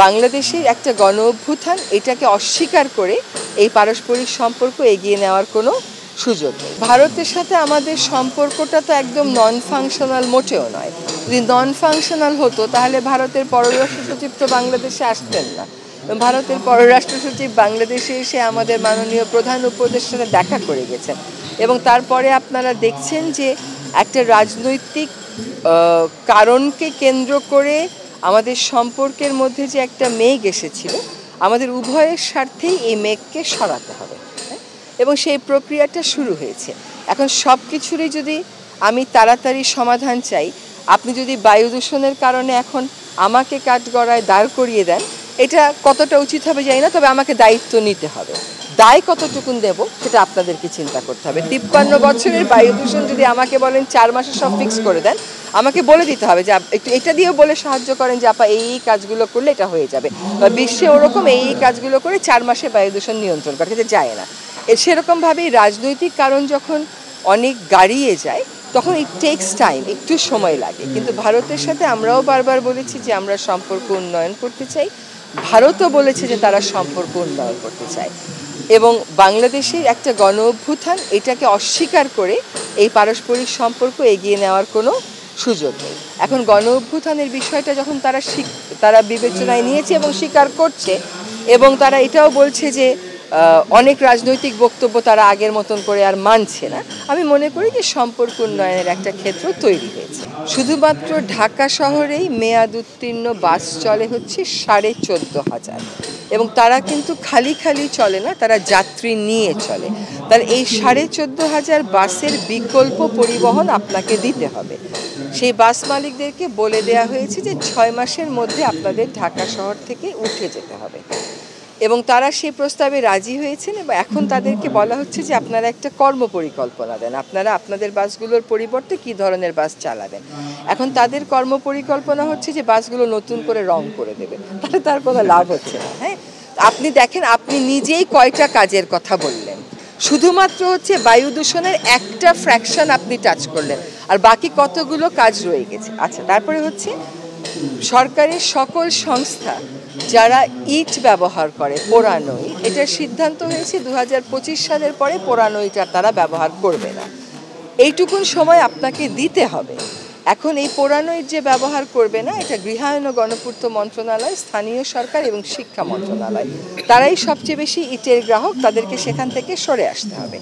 বাংলাদেশের একটা গণ অভ্যুত্থান এটাকে অস্বীকার করে এই পারস্পরিক সম্পর্ক এগিয়ে নেওয়ার কোনো সুযোগ নেই। ভারতের সাথে আমাদের সম্পর্কটা তো একদম নন ফাংশনাল মোটেও নয়। যদি নন ফাংশনাল হতো তাহলে ভারতের পররাষ্ট্র সচিব তো বাংলাদেশে আসতেন না। ভারতের পররাষ্ট্র সচিব বাংলাদেশে এসে আমাদের মাননীয় প্রধান উপদেষ্টার সাথে দেখা করে গেছেন এবং তারপরে আপনারা দেখছেন যে একটা রাজনৈতিক কারণকে কেন্দ্র করে আমাদের সম্পর্কের মধ্যে যে একটা মেঘ এসেছিল, আমাদের উভয়ের স্বার্থেই এই মেঘকে সরাতে হবে এবং সেই প্রক্রিয়াটা শুরু হয়েছে। এখন সব কিছুরই যদি আমি তাড়াতাড়ি সমাধান চাই, আপনি যদি বায়ু দূষণের কারণে এখন আমাকে কাঠগড়ায় দাঁড় করিয়ে দেন, এটা কতটা উচিত হবে জানি না, তবে আমাকে দায়িত্ব নিতে হবে। দায় কতটুকুন দেব সেটা আপনাদেরকে চিন্তা করতে হবে। 53 বছরের বায়ু দূষণ যদি আমাকে বলেন 4 মাসে সব ফিক্স করে দেন, আমাকে বলে দিতে হবে যে একটু এটা দিয়েও বলে সাহায্য করেন যে আপা এই কাজগুলো করলে এটা হয়ে যাবে, বা বিশ্বে ওরকম এই কাজগুলো করে 4 মাসে বায়ু দূষণ নিয়ন্ত্রণ করা যেতে যায় না। সেরকমভাবেই রাজনৈতিক কারণ যখন অনেক গাড়িয়ে যায় তখন ইট টেক্স টাইম, একটু সময় লাগে। কিন্তু ভারতের সাথে আমরাও বারবার বলেছি যে আমরা সম্পর্ক উন্নয়ন করতে চাই, ভারতও বলেছে যে তারা সম্পর্ক উন্নয়ন করতে চায় এবং বাংলাদেশের একটা গণ অভ্যুত্থান এটাকে অস্বীকার করে এই পারস্পরিক সম্পর্ক এগিয়ে নেওয়ার কোনো সুযোগ নেই। এখন গণ অভ্যুত্থানের বিষয়টা যখন তারা বিবেচনায় নিয়েছে এবং স্বীকার করছে এবং তারা এটাও বলছে যে অনেক রাজনৈতিক বক্তব্য তারা আগের মতন করে আর মানছে না, আমি মনে করি যে সম্পর্ক উন্নয়নের একটা ক্ষেত্র তৈরি হয়েছে। শুধুমাত্র ঢাকা শহরেই মেয়াদ উত্তীর্ণ বাস চলে হচ্ছে 14,500 এবং তারা কিন্তু খালি খালি চলে না, তারা যাত্রী নিয়ে চলে। তার এই 14,500 বাসের বিকল্প পরিবহন আপনাকে দিতে হবে। সেই বাস মালিকদেরকে বলে দেওয়া হয়েছে যে 6 মাসের মধ্যে আপনাদের ঢাকা শহর থেকে উঠে যেতে হবে এবং তারা সেই প্রস্তাবে রাজি হয়েছেন এবং এখন তাদেরকে বলা হচ্ছে যে আপনারা একটা কর্মপরিকল্পনা দেন, আপনারা আপনাদের বাসগুলোর পরিবর্তে কী ধরনের বাস চালাবেন। এখন তাদের কর্মপরিকল্পনা হচ্ছে যে বাসগুলো নতুন করে রং করে দেবে, তাহলে তার কোনো লাভ হচ্ছে না। হ্যাঁ, আপনি দেখেন আপনি নিজেই কয়টা কাজের কথা বললেন, শুধুমাত্র হচ্ছে বায়ু দূষণের একটা ফ্র্যাকশন আপনি টাচ করলেন, আর বাকি কতগুলো কাজ রয়ে গেছে। আচ্ছা, তারপরে হচ্ছে সরকারের সকল সংস্থা যারা ইট ব্যবহার করে, পোড়ানো ইট, এটার সিদ্ধান্ত হয়েছে 2025 সালের পরে পোড়ানো ইট আর তারা ব্যবহার করবে না। এইটুকুন সময় আপনাকে দিতে হবে। এখন এই পোড়ানো ইট যে ব্যবহার করবে না, এটা গৃহায়ন ও গণপূর্ত মন্ত্রণালয়, স্থানীয় সরকার এবং শিক্ষা মন্ত্রণালয়, তারাই সবচেয়ে বেশি ইটের গ্রাহক, তাদেরকে সেখান থেকে সরে আসতে হবে।